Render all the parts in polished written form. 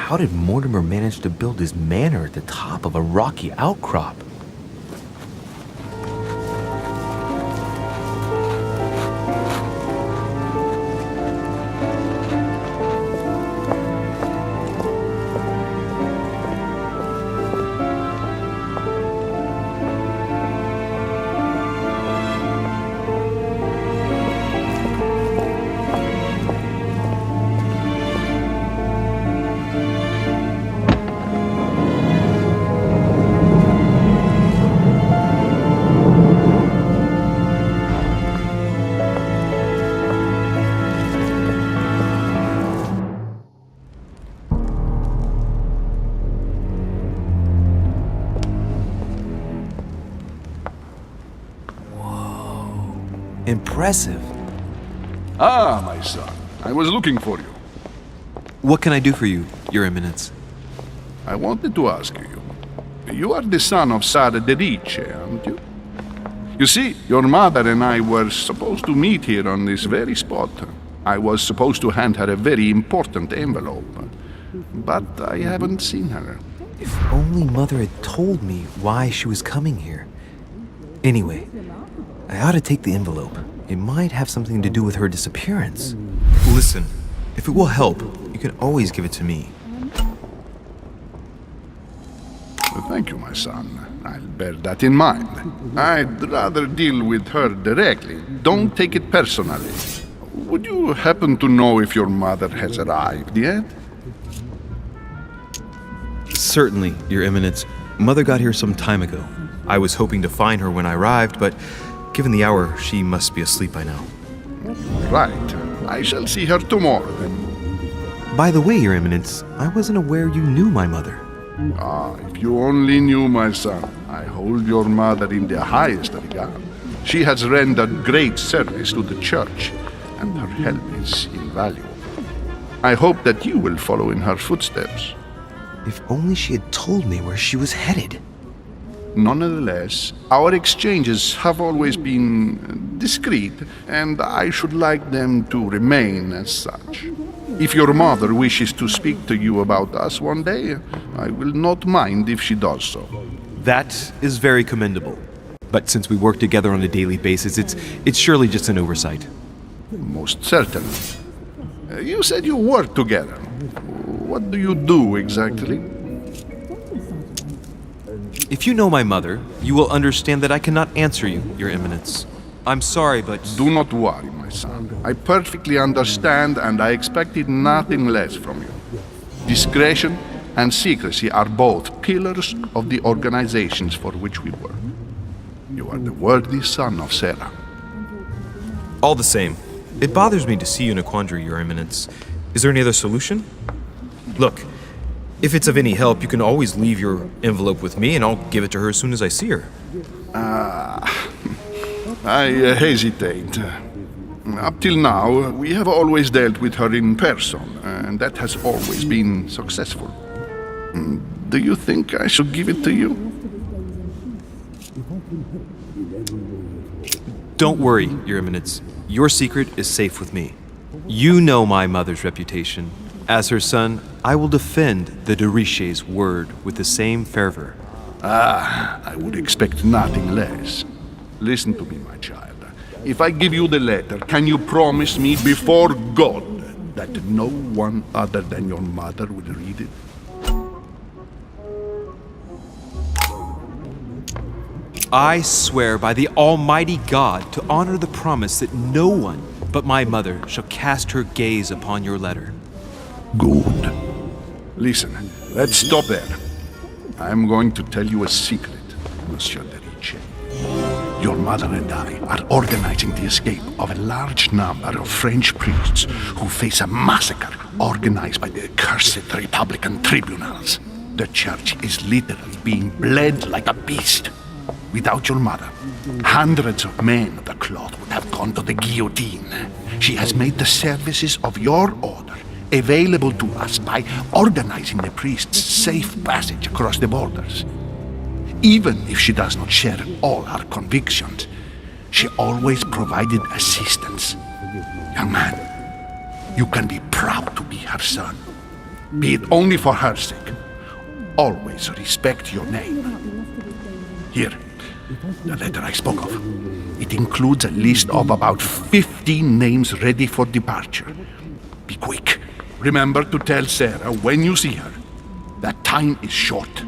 how did Mortimer manage to build his manor at the top of a rocky outcrop? Impressive. Ah, my son. I was looking for you. What can I do for you, Your Eminence? I wanted to ask you. You are the son of Sara de Riche, aren't you? You see, your mother and I were supposed to meet here on this very spot. I was supposed to hand her a very important envelope. But I haven't seen her. If only Mother had told me why she was coming here. Anyway, I ought to take the envelope. It might have something to do with her disappearance. Listen, if it will help, you can always give it to me. Thank you, my son. I'll bear that in mind. I'd rather deal with her directly. Don't take it personally. Would you happen to know if your mother has arrived yet? Certainly, Your Eminence. Mother got here some time ago. I was hoping to find her when I arrived, but given the hour, she must be asleep by now. Right. I shall see her tomorrow, then. By the way, Your Eminence, I wasn't aware you knew my mother. Ah, if you only knew, my son. I hold your mother in the highest regard. She has rendered great service to the church, and her help is invaluable. I hope that you will follow in her footsteps. If only she had told me where she was headed. Nonetheless, our exchanges have always been discreet, and I should like them to remain as such. If your mother wishes to speak to you about us one day, I will not mind if she does so. That is very commendable. But since we work together on a daily basis, it's surely just an oversight. Most certainly. You said you work together. What do you do exactly? If you know my mother, you will understand that I cannot answer you, Your Eminence. I'm sorry, but... Do not worry, my son. I perfectly understand, and I expected nothing less from you. Discretion and secrecy are both pillars of the organizations for which we work. You are the worthy son of Sarah. All the same, it bothers me to see you in a quandary, Your Eminence. Is there any other solution? Look, if it's of any help, you can always leave your envelope with me, and I'll give it to her as soon as I see her. I hesitate. Up till now, we have always dealt with her in person, and that has always been successful. Do you think I should give it to you? Don't worry, Your Eminence. Your secret is safe with me. You know my mother's reputation. As her son, I will defend the de Riche's word with the same fervor. I would expect nothing less. Listen to me, my child. If I give you the letter, can you promise me before God that no one other than your mother will read it? I swear by the Almighty God to honor the promise that no one but my mother shall cast her gaze upon your letter. Good. Listen, let's stop there. I'm going to tell you a secret, Monsieur de Riche. Your mother and I are organizing the escape of a large number of French priests who face a massacre organized by the accursed Republican tribunals. The church is literally being bled like a beast. Without your mother, hundreds of men of the cloth would have gone to the guillotine. She has made the services of your order available to us by organizing the priests' safe passage across the borders. Even if she does not share all our convictions, she always provided assistance. Young man, you can be proud to be her son. be it only for her sake. Always respect your name. Here, the letter I spoke of. It includes a list of about 15 names ready for departure. Be quick. Remember to tell Sarah when you see her that time is short.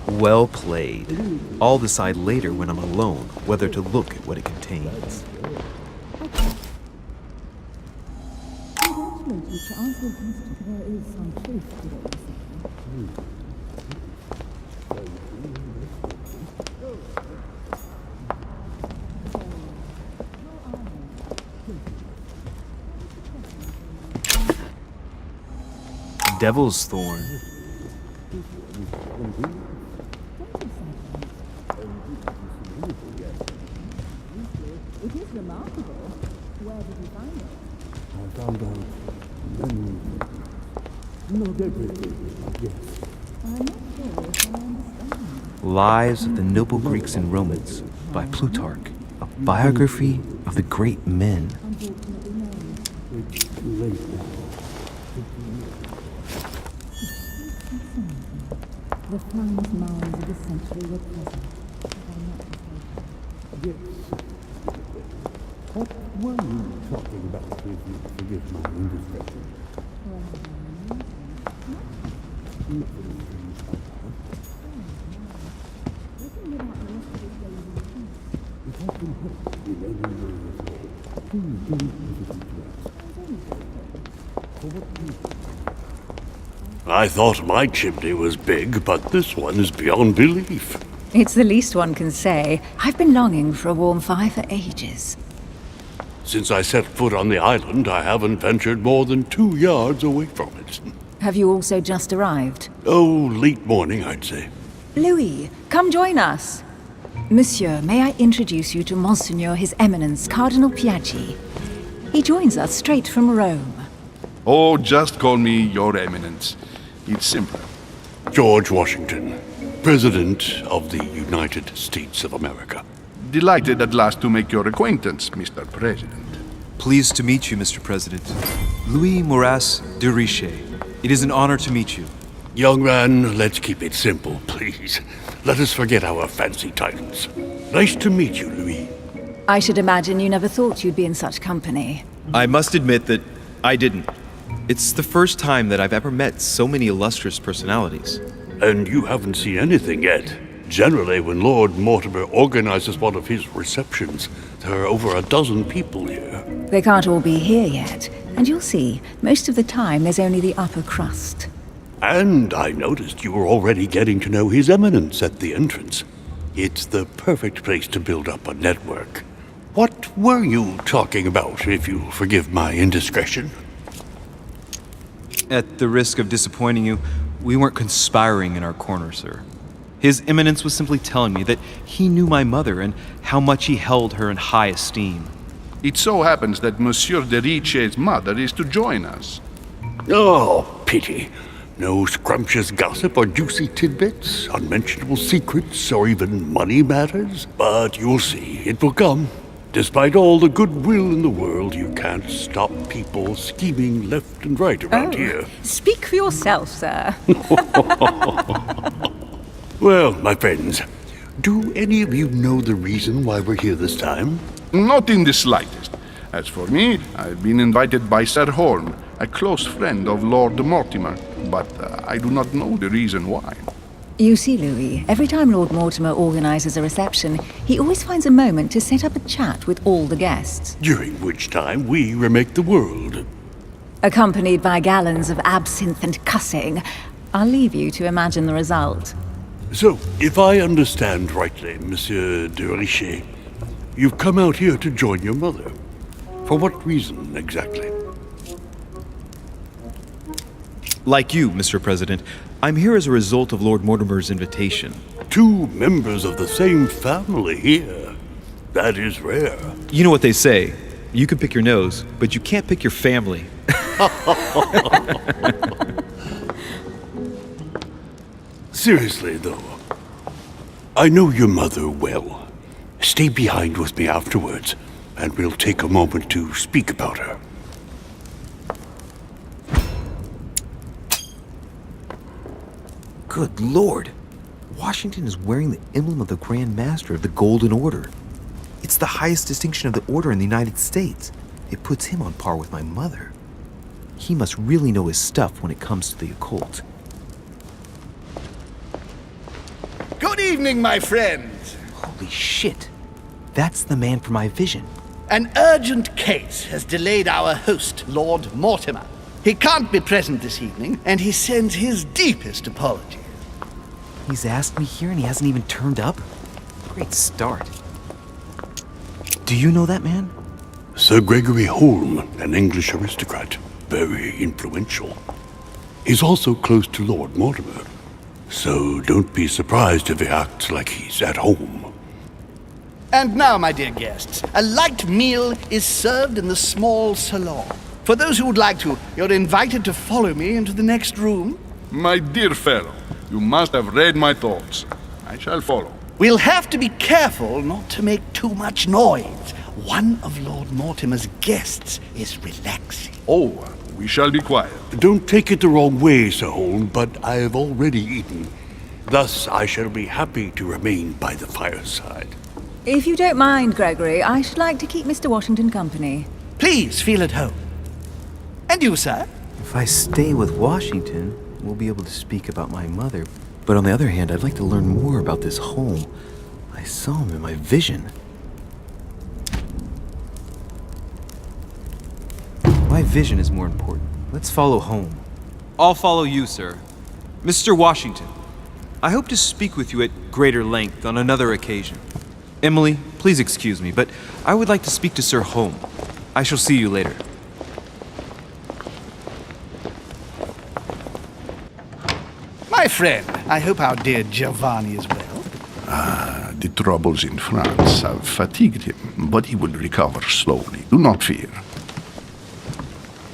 Well played. I'll decide later when I'm alone whether to look at what it contains. Devil's Thorn. It is remarkable. Where did you find it? I found not everything, yes. I'm not sure if I understand. Lives of the Noble Greeks and Romans by Plutarch, a biography of the great men. Unfortunately, no. It's too late now. The finest minds of the century were present. Have I not mistaken? Yes. What were you talking about, if you forgive my indiscretion? It has been helped in any way at all. Please do hesitate to ask. For what reason? I thought my chimney was big, but this one is beyond belief. It's the least one can say. I've been longing for a warm fire for ages. Since I set foot on the island, I haven't ventured more than 2 yards away from it. Have you also just arrived? Oh, late morning, I'd say. Louis, come join us. Monsieur, may I introduce you to Monseigneur His Eminence Cardinal Piaggi? He joins us straight from Rome. Oh, just call me Your Eminence. It's simpler. George Washington, President of the United States of America. Delighted at last to make your acquaintance, Mr. President. Pleased to meet you, Mr. President. Louis Maurras de Richet. It is an honor to meet you. Young man, let's keep it simple, please. Let us forget our fancy titles. Nice to meet you, Louis. I should imagine you never thought you'd be in such company. I must admit that I didn't. It's the first time that I've ever met so many illustrious personalities. And you haven't seen anything yet. Generally, when Lord Mortimer organizes one of his receptions, there are over a dozen people here. They can't all be here yet. And you'll see, most of the time there's only the upper crust. And I noticed you were already getting to know His Eminence at the entrance. It's the perfect place to build up a network. What were you talking about, if you'll forgive my indiscretion? At the risk of disappointing you, we weren't conspiring in our corner, sir. His Eminence was simply telling me that he knew my mother and how much he held her in high esteem. It so happens that Monsieur de Richet's mother is to join us. Oh, pity. No scrumptious gossip or juicy tidbits, unmentionable secrets, or even money matters. But you'll see, it will come. Despite all the goodwill in the world, you can't stop people scheming left and right around here. Speak for yourself, sir. Well, my friends, do any of you know the reason why we're here this time? Not in the slightest. As for me, I've been invited by Sir Horn, a close friend of Lord Mortimer, but I do not know the reason why. You see, Louis, every time Lord Mortimer organizes a reception, he always finds a moment to set up a chat with all the guests. During which time we remake the world. Accompanied by gallons of absinthe and cussing. I'll leave you to imagine the result. So, if I understand rightly, Monsieur de Richet, you've come out here to join your mother. For what reason, exactly? Like you, Mr. President, I'm here as a result of Lord Mortimer's invitation. 2 members of the same family here. That is rare. You know what they say. You can pick your nose, but you can't pick your family. Seriously, though, I know your mother well. Stay behind with me afterwards, and we'll take a moment to speak about her. Good Lord! Washington is wearing the emblem of the Grand Master of the Golden Order. It's the highest distinction of the order in the United States. It puts him on par with my mother. He must really know his stuff when it comes to the occult. Good evening, my friends. Holy shit! That's the man for my vision. An urgent case has delayed our host, Lord Mortimer. He can't be present this evening, and he sends his deepest apologies. He's asked me here and he hasn't even turned up? Great start. Do you know that man? Sir Gregory Holm, an English aristocrat, very influential. He's also close to Lord Mortimer, so don't be surprised if he acts like he's at home. And now, my dear guests, a light meal is served in the small salon. For those who would like to, you're invited to follow me into the next room. My dear fellow, you must have read my thoughts. I shall follow. We'll have to be careful not to make too much noise. One of Lord Mortimer's guests is relaxing. Oh, we shall be quiet. Don't take it the wrong way, Sir Holm, but I have already eaten. Thus, I shall be happy to remain by the fireside. If you don't mind, Gregory, I should like to keep Mr. Washington company. Please feel at home. And you, sir? If I stay with Washington, we'll be able to speak about my mother. But on the other hand, I'd like to learn more about this home. I saw him in my vision. My vision is more important. Let's follow home. I'll follow you, sir. Mr. Washington, I hope to speak with you at greater length on another occasion. Emily, please excuse me, but I would like to speak to Sir Holm. I shall see you later. My friend, I hope our dear Giovanni is well. The troubles in France have fatigued him, but he will recover slowly. Do not fear.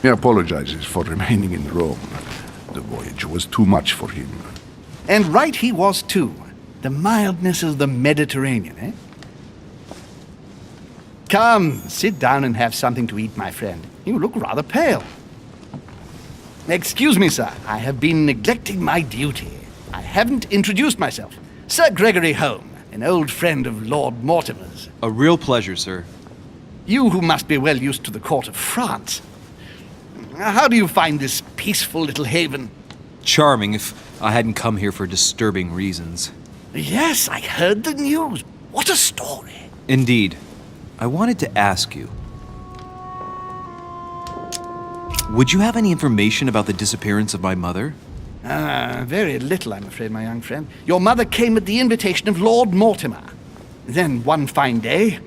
He apologizes for remaining in Rome. The voyage was too much for him. And right he was too. The mildness of the Mediterranean, eh? Come, sit down and have something to eat, my friend. You look rather pale. Excuse me, sir. I have been neglecting my duty. I haven't introduced myself. Sir Gregory Holm, an old friend of Lord Mortimer's. A real pleasure, sir. You who must be well used to the court of France. How do you find this peaceful little haven? Charming if I hadn't come here for disturbing reasons. Yes, I heard the news. What a story. Indeed. I wanted to ask you. Would you have any information about the disappearance of my mother? Very little, I'm afraid, my young friend. Your mother came at the invitation of Lord Mortimer. Then, one fine day,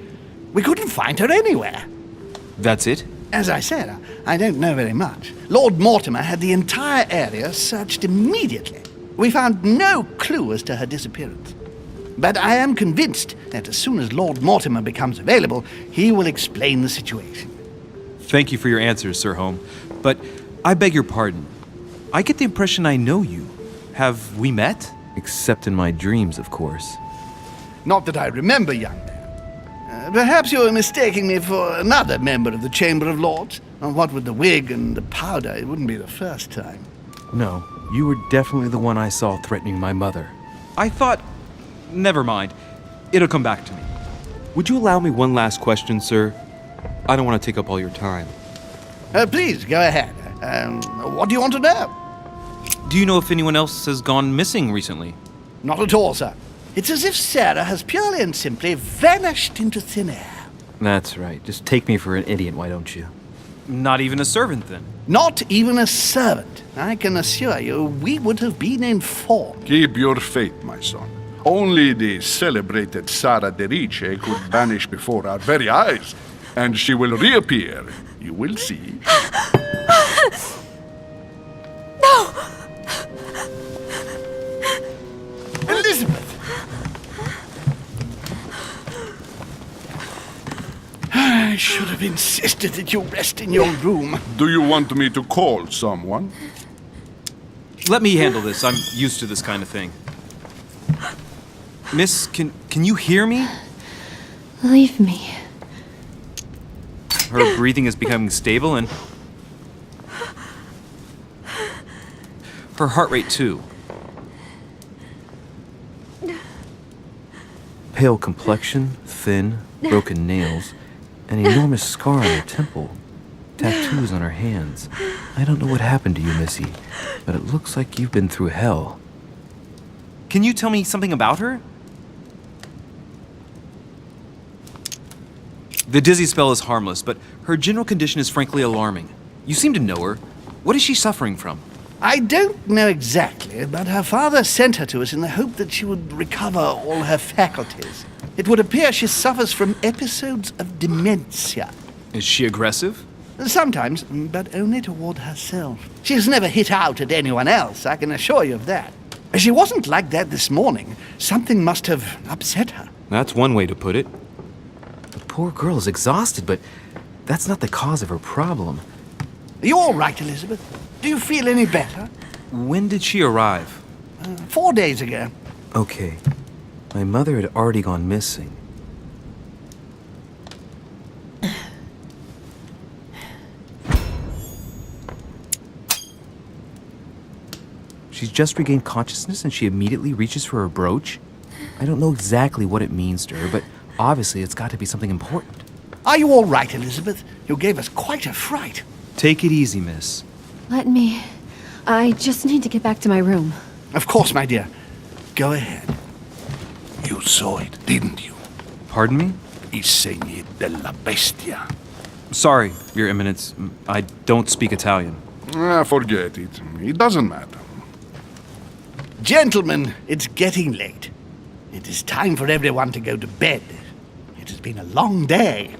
we couldn't find her anywhere. That's it? As I said, I don't know very much. Lord Mortimer had the entire area searched immediately. We found no clue as to her disappearance. But I am convinced that as soon as Lord Mortimer becomes available, he will explain the situation. Thank you for your answers, Sir Holm. But I beg your pardon. I get the impression I know you. Have we met? Except in my dreams, of course. Not that I remember, young man. Perhaps you are mistaking me for another member of the Chamber of Lords. What with the wig and the powder, it wouldn't be the first time. No, you were definitely the one I saw threatening my mother. I thought... Never mind. It'll come back to me. Would you allow me one last question, sir? I don't want to take up all your time. Please, go ahead. What do you want to know? Do you know if anyone else has gone missing recently? Not at all, sir. It's as if Sarah has purely and simply vanished into thin air. That's right. Just take me for an idiot, why don't you? Not even a servant, then? Not even a servant. I can assure you, we would have been informed. Keep your faith, my son. Only the celebrated Sara Derice could vanish before our very eyes, and she will reappear. You will see. No! Elizabeth! I should have insisted that you rest in your room. Do you want me to call someone? Let me handle this. I'm used to this kind of thing. Miss, can you hear me? Leave me. Her breathing is becoming stable and... her heart rate too. Pale complexion, thin, broken nails, an enormous scar on her temple, tattoos on her hands. I don't know what happened to you, Missy, but it looks like you've been through hell. Can you tell me something about her? The dizzy spell is harmless, but her general condition is frankly alarming. You seem to know her. What is she suffering from? I don't know exactly, but her father sent her to us in the hope that she would recover all her faculties. It would appear she suffers from episodes of dementia. Is she aggressive? Sometimes, but only toward herself. She has never hit out at anyone else, I can assure you of that. She wasn't like that this morning. Something must have upset her. That's one way to put it. The poor girl is exhausted, but that's not the cause of her problem. Are you all right, Elizabeth? Do you feel any better? When did she arrive? 4 days ago. Okay. My mother had already gone missing. She's just regained consciousness and she immediately reaches for her brooch? I don't know exactly what it means to her, but obviously it's got to be something important. Are you all right, Elizabeth? You gave us quite a fright. Take it easy, miss. Let me. I just need to get back to my room. Of course, my dear. Go ahead. You saw it, didn't you? Pardon me? I segni della bestia. Sorry, Your Eminence. I don't speak Italian. Forget it. It doesn't matter. Gentlemen, it's getting late. It is time for everyone to go to bed. It has been a long day.